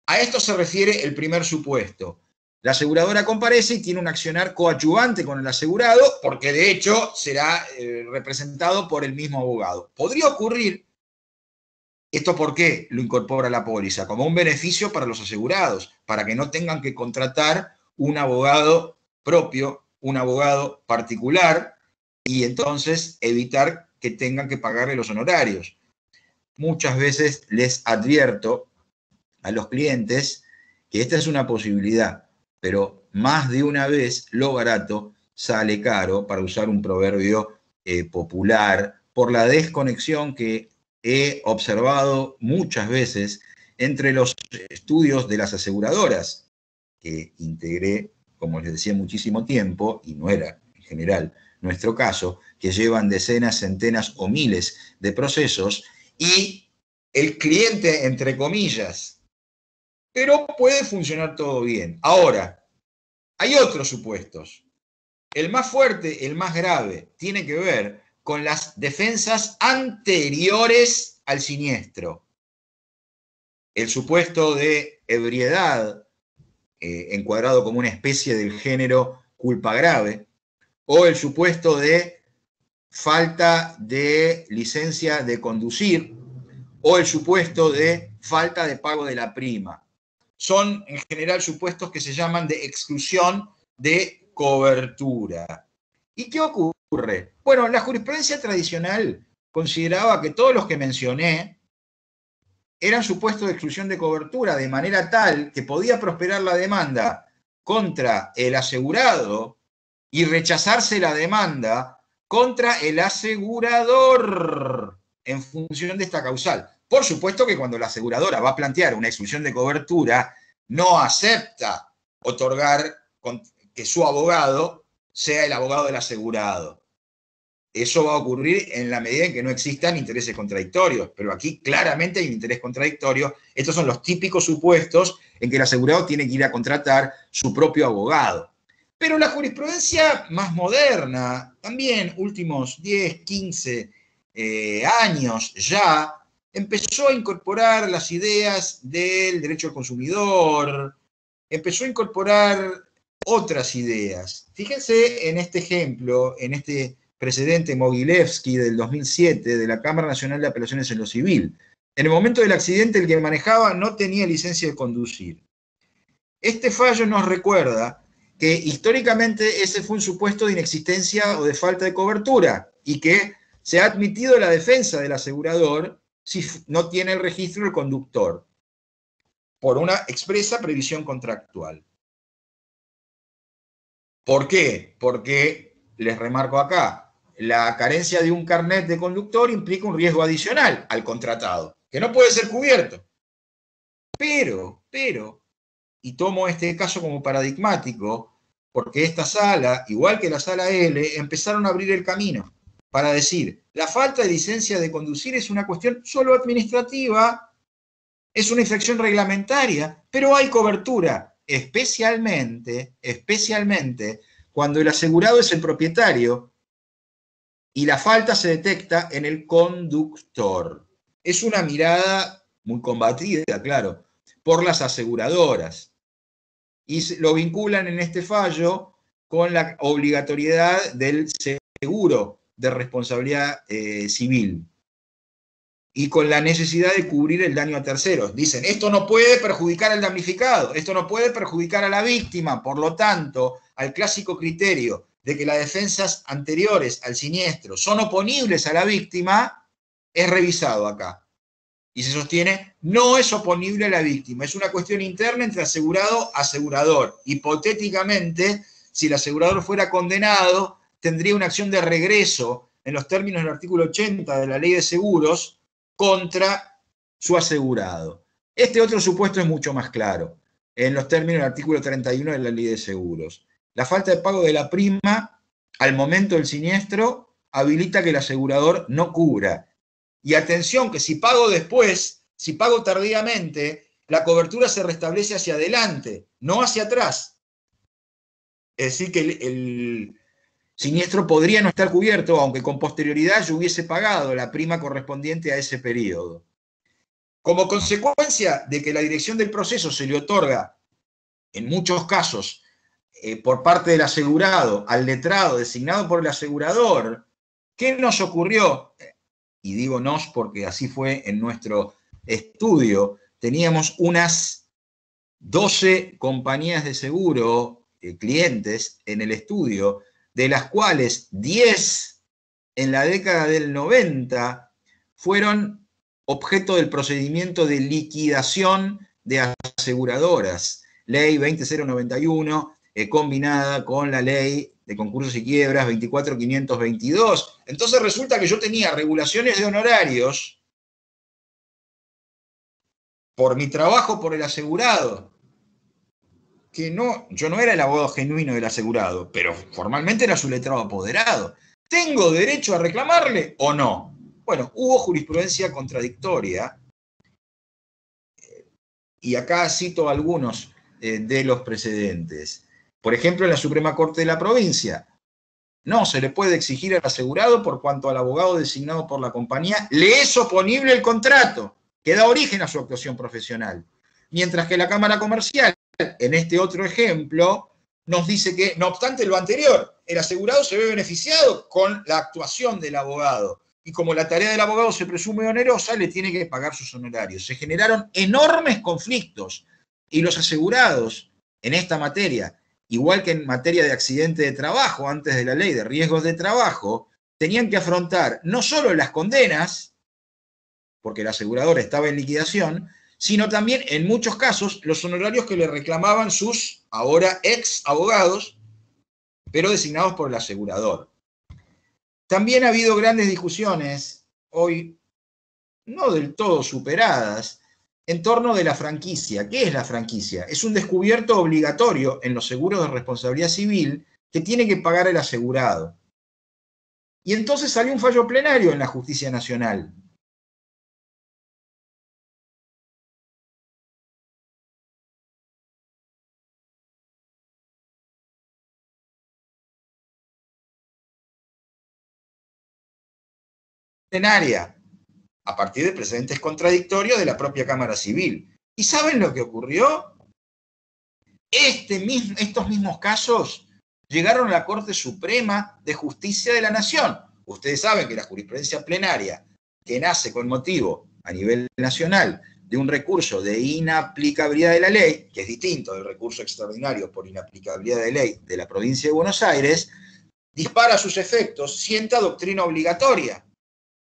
A esto se refiere el primer supuesto. La aseguradora comparece y tiene un accionar coadyuvante con el asegurado, porque de hecho será representado por el mismo abogado. Podría ocurrir, ¿esto por qué lo incorpora la póliza? Como un beneficio para los asegurados, para que no tengan que contratar un abogado propio, un abogado particular, y entonces evitar que tengan que pagarle los honorarios. Muchas veces les advierto a los clientes que esta es una posibilidad, pero más de una vez lo barato sale caro, para usar un proverbio popular, por la desconexión que he observado muchas veces entre los estudios de las aseguradoras, que integré, como les decía, muchísimo tiempo, y no era en general nuestro caso, que llevan decenas, centenas o miles de procesos, y el cliente, entre comillas. Pero puede funcionar todo bien. Ahora, hay otros supuestos. El más fuerte, el más grave, tiene que ver con las defensas anteriores al siniestro. El supuesto de ebriedad, encuadrado como una especie del género culpa grave, o el supuesto de falta de licencia de conducir, o el supuesto de falta de pago de la prima. Son en general supuestos que se llaman de exclusión de cobertura. ¿Y qué ocurre? Bueno, la jurisprudencia tradicional consideraba que todos los que mencioné eran supuestos de exclusión de cobertura, de manera tal que podía prosperar la demanda contra el asegurado y rechazarse la demanda contra el asegurador en función de esta causal. Por supuesto que cuando la aseguradora va a plantear una exclusión de cobertura, no acepta otorgar que su abogado sea el abogado del asegurado. Eso va a ocurrir en la medida en que no existan intereses contradictorios, pero aquí claramente hay un interés contradictorio. Estos son los típicos supuestos en que el asegurado tiene que ir a contratar su propio abogado. Pero la jurisprudencia más moderna, también últimos 10, 15 años ya, empezó a incorporar las ideas del derecho al consumidor, empezó a incorporar otras ideas. Fíjense en este ejemplo, en este precedente Mogilevsky del 2007 de la Cámara Nacional de Apelaciones en lo Civil. En el momento del accidente, el que manejaba no tenía licencia de conducir. Este fallo nos recuerda que históricamente ese fue un supuesto de inexistencia o de falta de cobertura y que se ha admitido la defensa del asegurador si no tiene el registro el conductor, por una expresa previsión contractual. ¿Por qué? Porque, les remarco acá, la carencia de un carnet de conductor implica un riesgo adicional al contratado, que no puede ser cubierto. Pero, y tomo este caso como paradigmático, porque esta sala, igual que la sala L, empezaron a abrir el camino para decir, la falta de licencia de conducir es una cuestión solo administrativa, es una infracción reglamentaria, pero hay cobertura, especialmente cuando el asegurado es el propietario y la falta se detecta en el conductor. Es una mirada muy combatida, claro, por las aseguradoras. Y lo vinculan en este fallo con la obligatoriedad del seguro de responsabilidad civil y con la necesidad de cubrir el daño a terceros. Dicen, esto no puede perjudicar al damnificado, esto no puede perjudicar a la víctima, por lo tanto, al clásico criterio de que las defensas anteriores al siniestro son oponibles a la víctima, es revisado acá. Y se sostiene, no es oponible a la víctima, es una cuestión interna entre asegurado y asegurador. Hipotéticamente, si el asegurador fuera condenado, tendría una acción de regreso en los términos del artículo 80 de la Ley de Seguros contra su asegurado. Este otro supuesto es mucho más claro, en los términos del artículo 31 de la Ley de Seguros. La falta de pago de la prima al momento del siniestro habilita que el asegurador no cubra. Y atención, que si pago después, si pago tardíamente, la cobertura se restablece hacia adelante, no hacia atrás. Es decir, que el siniestro podría no estar cubierto, aunque con posterioridad yo hubiese pagado la prima correspondiente a ese periodo. Como consecuencia de que la dirección del proceso se le otorga, en muchos casos, por parte del asegurado, al letrado designado por el asegurador, ¿qué nos ocurrió? Y digo nos porque así fue en nuestro estudio, teníamos unas 12 compañías de seguro, clientes en el estudio, de las cuales 10 en la década del 90 fueron objeto del procedimiento de liquidación de aseguradoras, ley 20091, combinada con la ley de concursos y quiebras 24522. Entonces resulta que yo tenía regulaciones de honorarios por mi trabajo por el asegurado, que no, yo no era el abogado genuino del asegurado, pero formalmente era su letrado apoderado. ¿Tengo derecho a reclamarle o no? Bueno, hubo jurisprudencia contradictoria, y acá cito algunos de los precedentes. Por ejemplo, en la Suprema Corte de la Provincia, no se le puede exigir al asegurado por cuanto al abogado designado por la compañía le es oponible el contrato que da origen a su actuación profesional. Mientras que la Cámara Comercial, en este otro ejemplo, nos dice que, no obstante lo anterior, el asegurado se ve beneficiado con la actuación del abogado. Y como la tarea del abogado se presume onerosa, le tiene que pagar sus honorarios. Se generaron enormes conflictos y los asegurados en esta materia, igual que en materia de accidente de trabajo, antes de la ley de riesgos de trabajo, tenían que afrontar no solo las condenas, porque el asegurador estaba en liquidación, sino también, en muchos casos, los honorarios que le reclamaban sus ahora ex abogados, pero designados por el asegurador. También ha habido grandes discusiones, hoy no del todo superadas, en torno de la franquicia. ¿Qué es la franquicia? Es un descubierto obligatorio en los seguros de responsabilidad civil que tiene que pagar el asegurado. Y entonces salió un fallo plenario en la Justicia Nacional. Plenaria, a partir de precedentes contradictorios de la propia Cámara Civil. ¿Y saben lo que ocurrió? Estos mismos casos llegaron a la Corte Suprema de Justicia de la Nación. Ustedes saben que la jurisprudencia plenaria, que nace con motivo a nivel nacional de un recurso de inaplicabilidad de la ley, que es distinto del recurso extraordinario por inaplicabilidad de ley de la provincia de Buenos Aires, dispara sus efectos, sienta doctrina obligatoria.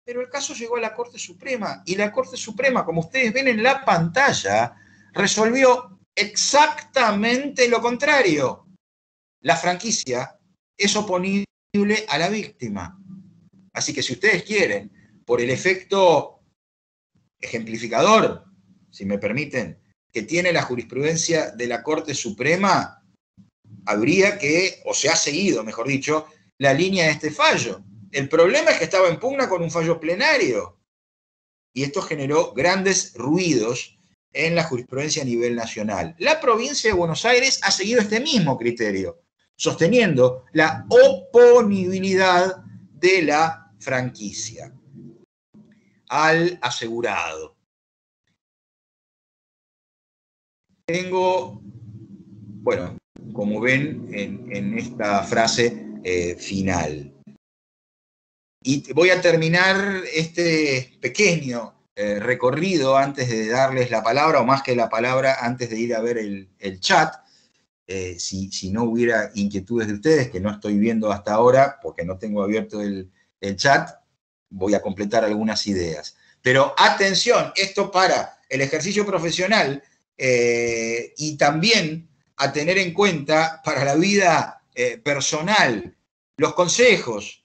Pero el caso llegó a la Corte Suprema, y la Corte Suprema, como ustedes ven en la pantalla, resolvió exactamente lo contrario. La franquicia es oponible a la víctima. Así que si ustedes quieren, por el efecto ejemplificador, si me permiten, que tiene la jurisprudencia de la Corte Suprema, habría que, o se ha seguido, mejor dicho, la línea de este fallo. El problema es que estaba en pugna con un fallo plenario, y esto generó grandes ruidos en la jurisprudencia a nivel nacional. La provincia de Buenos Aires ha seguido este mismo criterio, sosteniendo la oponibilidad de la franquicia al asegurado. Tengo, bueno, como ven en esta frase final. Y voy a terminar este pequeño recorrido antes de darles la palabra, o más que la palabra, antes de ir a ver el chat. Si no hubiera inquietudes de ustedes, que no estoy viendo hasta ahora, porque no tengo abierto el chat, voy a completar algunas ideas. Pero atención, esto para el ejercicio profesional y también a tener en cuenta para la vida personal, los consejos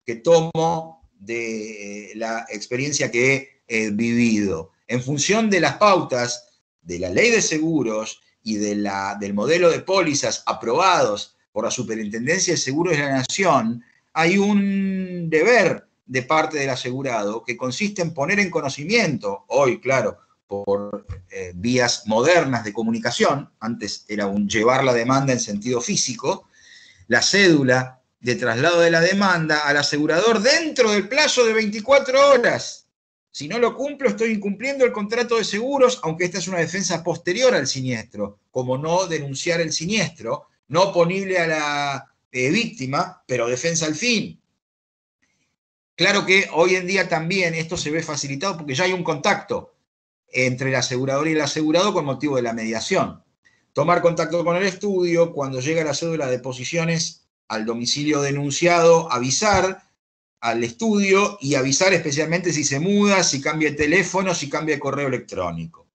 que tomo de la experiencia que he vivido. En función de las pautas de la ley de seguros y del modelo de pólizas aprobados por la Superintendencia de Seguros de la Nación, hay un deber de parte del asegurado que consiste en poner en conocimiento, hoy, claro, por vías modernas de comunicación, antes era un llevar la demanda en sentido físico, la cédula de traslado de la demanda al asegurador dentro del plazo de 24 horas. Si no lo cumplo, estoy incumpliendo el contrato de seguros, aunque esta es una defensa posterior al siniestro, como no denunciar el siniestro, no oponible a la víctima, pero defensa al fin. Claro que hoy en día también esto se ve facilitado porque ya hay un contacto entre el asegurador y el asegurado con motivo de la mediación. Tomar contacto con el estudio, cuando llega la cédula de deposiciones al domicilio denunciado, avisar al estudio y avisar especialmente si se muda, si cambia de teléfono, si cambia de correo electrónico.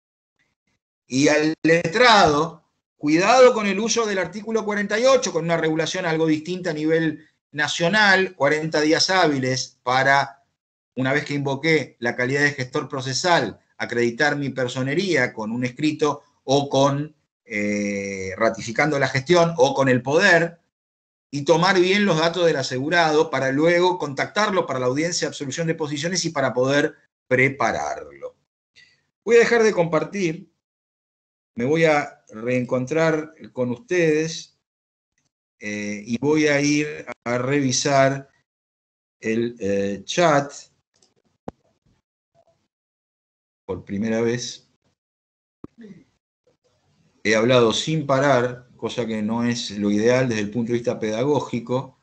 Y al letrado, cuidado con el uso del artículo 48, con una regulación algo distinta a nivel nacional, 40 días hábiles para, una vez que invoqué la calidad de gestor procesal, acreditar mi personería con un escrito o con ratificando la gestión o con el poder, y tomar bien los datos del asegurado para luego contactarlo para la audiencia de absolución de posiciones y para poder prepararlo. Voy a dejar de compartir, me voy a reencontrar con ustedes y voy a ir a revisar el chat por primera vez. He hablado sin parar, cosa que no es lo ideal desde el punto de vista pedagógico,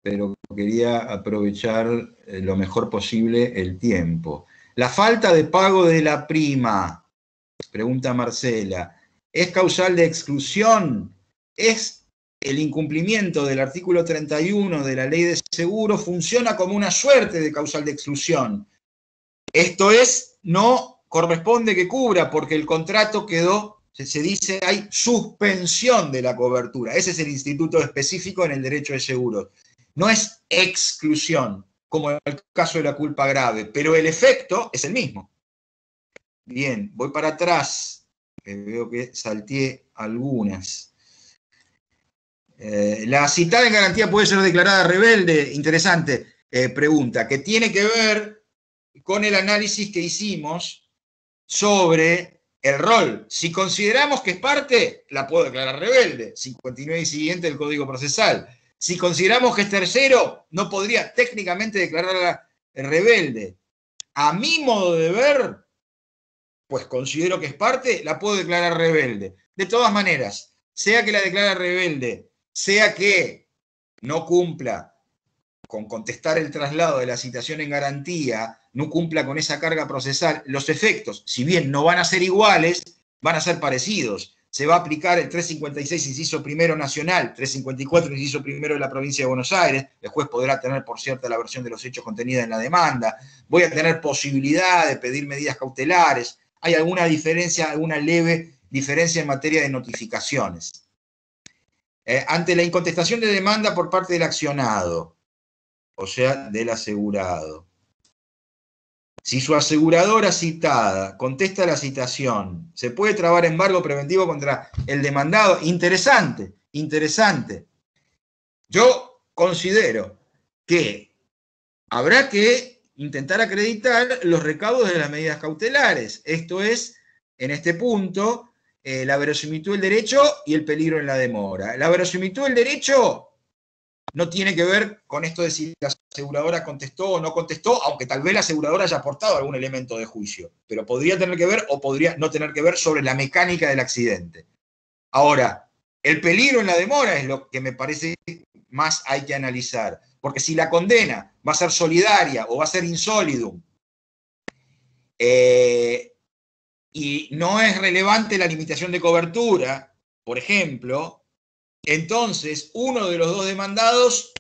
pero quería aprovechar lo mejor posible el tiempo. La falta de pago de la prima, pregunta Marcela, ¿es causal de exclusión? ¿Es el incumplimiento del artículo 31 de la Ley de Seguro? Funciona como una suerte de causal de exclusión. Esto es, no corresponde que cubra, porque el contrato quedó, se dice, hay suspensión de la cobertura. Ese es el instituto específico en el derecho de seguros. No es exclusión, como en el caso de la culpa grave, pero el efecto es el mismo. Bien, voy para atrás, veo que salteé algunas. La citada en garantía puede ser declarada rebelde, interesante pregunta, que tiene que ver con el análisis que hicimos sobre el rol. Si consideramos que es parte, la puedo declarar rebelde, 59 y siguiente del Código Procesal. Si consideramos que es tercero, no podría técnicamente declararla rebelde. A mi modo de ver, pues considero que es parte, la puedo declarar rebelde. De todas maneras, sea que la declare rebelde, sea que no cumpla con contestar el traslado de la citación en garantía, no cumpla con esa carga procesal, los efectos, si bien no van a ser iguales, van a ser parecidos. se va a aplicar el 356, inciso primero nacional, 354, inciso primero de la provincia de Buenos Aires. El juez podrá tener por cierta la versión de los hechos contenida en la demanda. Voy a tener posibilidad de pedir medidas cautelares. Hay alguna diferencia, alguna leve diferencia en materia de notificaciones. Ante la incontestación de demanda por parte del accionado, o sea, del asegurado. Si su aseguradora citada contesta la citación, ¿se puede trabar embargo preventivo contra el demandado? Interesante, interesante. Yo considero que habrá que intentar acreditar los recaudos de las medidas cautelares. Esto es, en este punto, la verosimilitud del derecho y el peligro en la demora. La verosimilitud del derecho no tiene que ver con esto de si la aseguradora contestó o no contestó, aunque tal vez la aseguradora haya aportado algún elemento de juicio, pero podría tener que ver o podría no tener que ver sobre la mecánica del accidente. Ahora, el peligro en la demora es lo que me parece más hay que analizar, porque si la condena va a ser solidaria o va a ser insolidum, y no es relevante la limitación de cobertura, por ejemplo, entonces uno de los dos demandados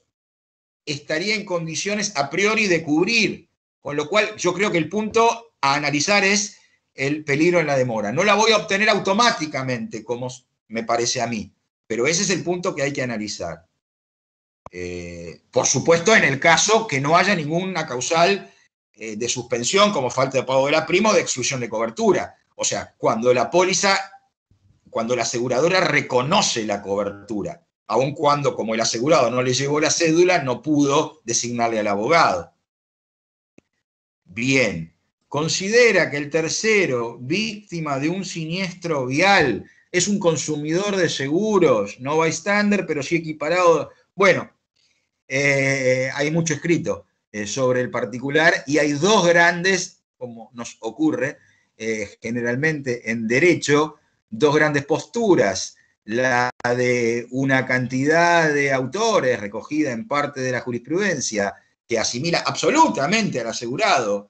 estaría en condiciones a priori de cubrir, con lo cual yo creo que el punto a analizar es el peligro en la demora. No la voy a obtener automáticamente, como me parece a mí, pero ese es el punto que hay que analizar. Por supuesto, en el caso que no haya ninguna causal de suspensión, como falta de pago de la prima o de exclusión de cobertura. O sea, cuando la póliza, cuando la aseguradora reconoce la cobertura, aun cuando, como el asegurado no le llegó la cédula, no pudo designarle al abogado. Bien, considera que el tercero, víctima de un siniestro vial, es un consumidor de seguros, no bystander, pero sí equiparado. Bueno, hay mucho escrito sobre el particular y hay dos grandes, como nos ocurre generalmente en derecho, dos grandes posturas. La de una cantidad de autores recogida en parte de la jurisprudencia que asimila absolutamente al asegurado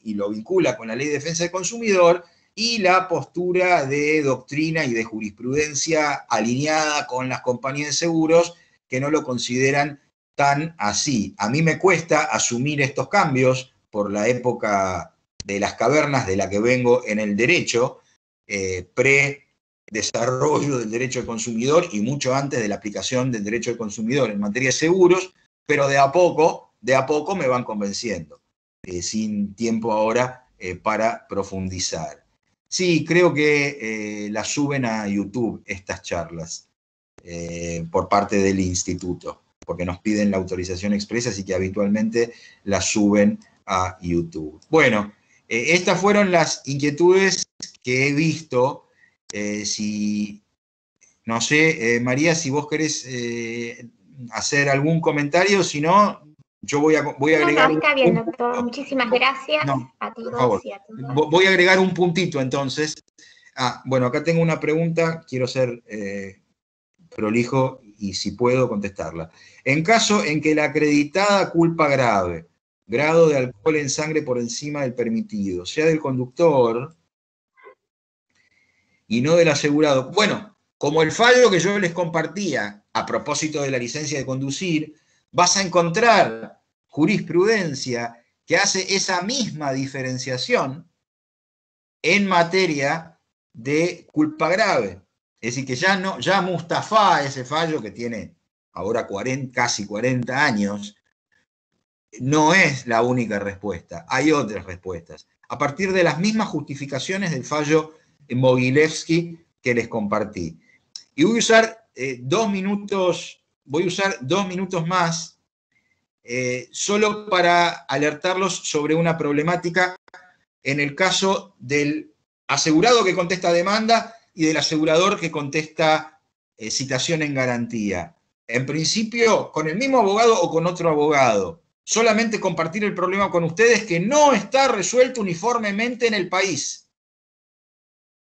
y lo vincula con la Ley de Defensa del Consumidor, y la postura de doctrina y de jurisprudencia alineada con las compañías de seguros que no lo consideran tan así. A mí me cuesta asumir estos cambios por la época de las cavernas de la que vengo en el derecho, pre-desarrollo del derecho del consumidor y mucho antes de la aplicación del derecho del consumidor en materia de seguros, pero de a poco me van convenciendo, sin tiempo ahora para profundizar. Sí, creo que las suben a YouTube estas charlas por parte del instituto, porque nos piden la autorización expresa, así que habitualmente las suben a YouTube. Bueno, estas fueron las inquietudes que he visto. No sé, María, si vos querés hacer algún comentario, si no, yo voy a agregar... No, está bien, doctor. Muchísimas gracias a todos, por favor. Y a todas. Voy a agregar un puntito, entonces. Bueno, acá tengo una pregunta, quiero ser prolijo y si puedo contestarla. En caso en que la acreditada culpa grave, grado de alcohol en sangre por encima del permitido, sea del conductor y no del asegurado. Bueno, como el fallo que yo les compartía a propósito de la licencia de conducir, vas a encontrar jurisprudencia que hace esa misma diferenciación en materia de culpa grave. Es decir, que ya Mustafa, ese fallo que tiene ahora casi 40 años, no es la única respuesta. Hay otras respuestas. A partir de las mismas justificaciones del fallo Mogilevsky que les compartí. Y voy a usar 2 minutos más solo para alertarlos sobre una problemática en el caso del asegurado que contesta demanda y del asegurador que contesta citación en garantía. En principio, con el mismo abogado o con otro abogado. Solamente compartir el problema con ustedes que no está resuelto uniformemente en el país.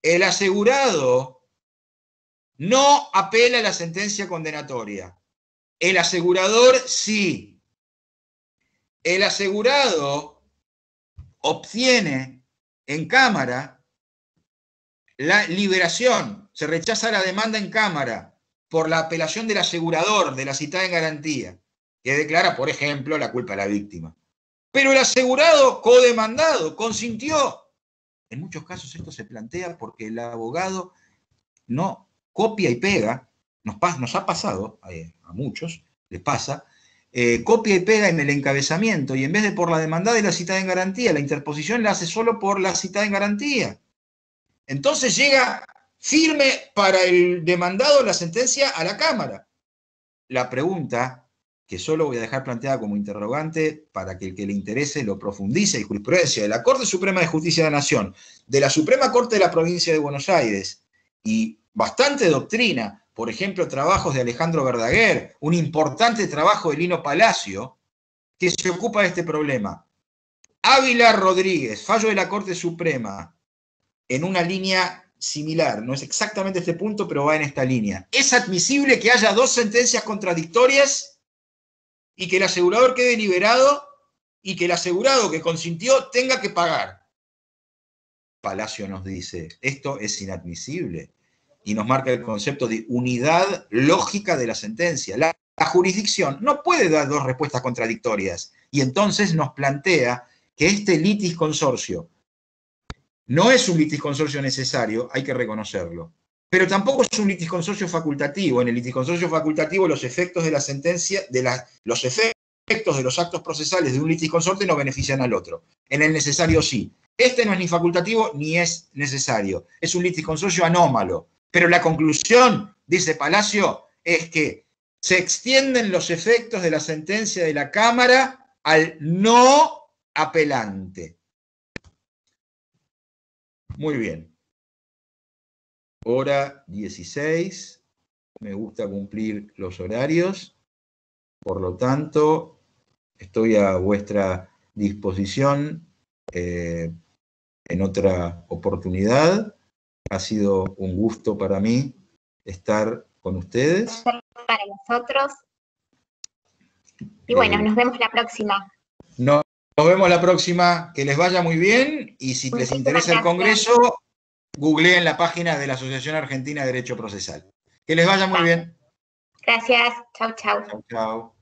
El asegurado no apela a la sentencia condenatoria. El asegurador sí. El asegurado obtiene en cámara la liberación, se rechaza la demanda en Cámara por la apelación del asegurador de la citada en garantía, que declara, por ejemplo, la culpa a la víctima. Pero el asegurado codemandado consintió. En muchos casos esto se plantea porque el abogado no copia y pega, nos ha pasado, a muchos les pasa, copia y pega en el encabezamiento, y en vez de por la demandada y la citada en garantía, la interposición la hace solo por la citada en garantía. Entonces llega firme para el demandado la sentencia a la Cámara. La pregunta, que solo voy a dejar planteada como interrogante para que el que le interese lo profundice, y jurisprudencia de la Corte Suprema de Justicia de la Nación, de la Suprema Corte de la Provincia de Buenos Aires, y bastante doctrina, por ejemplo, trabajos de Alejandro Verdaguer, un importante trabajo de Lino Palacio, que se ocupa de este problema. Ávila Rodríguez, fallo de la Corte Suprema, en una línea similar, no es exactamente este punto, pero va en esta línea. ¿Es admisible que haya dos sentencias contradictorias y que el asegurador quede liberado y que el asegurado que consintió tenga que pagar? Palacio nos dice, esto es inadmisible, y nos marca el concepto de unidad lógica de la sentencia. La jurisdicción no puede dar dos respuestas contradictorias, y entonces nos plantea que este litis consorcio no es un litisconsorcio necesario, hay que reconocerlo, pero tampoco es un litisconsorcio facultativo. En el litisconsorcio facultativo los efectos de la sentencia, los efectos de los actos procesales de un litisconsorte no benefician al otro. En el necesario sí. Este no es ni facultativo ni es necesario. Es un litisconsorcio anómalo. Pero la conclusión, dice Palacio, es que se extienden los efectos de la sentencia de la Cámara al no apelante. Muy bien. Hora 16. Me gusta cumplir los horarios. Por lo tanto, estoy a vuestra disposición en otra oportunidad. Ha sido un gusto para mí estar con ustedes. Para nosotros. Y bueno, nos vemos la próxima. Nos vemos la próxima, que les vaya muy bien, y si les interesa el Congreso, googleen la página de la Asociación Argentina de Derecho Procesal. Que les vaya muy bien. Gracias, chau, chau. Chau, chau.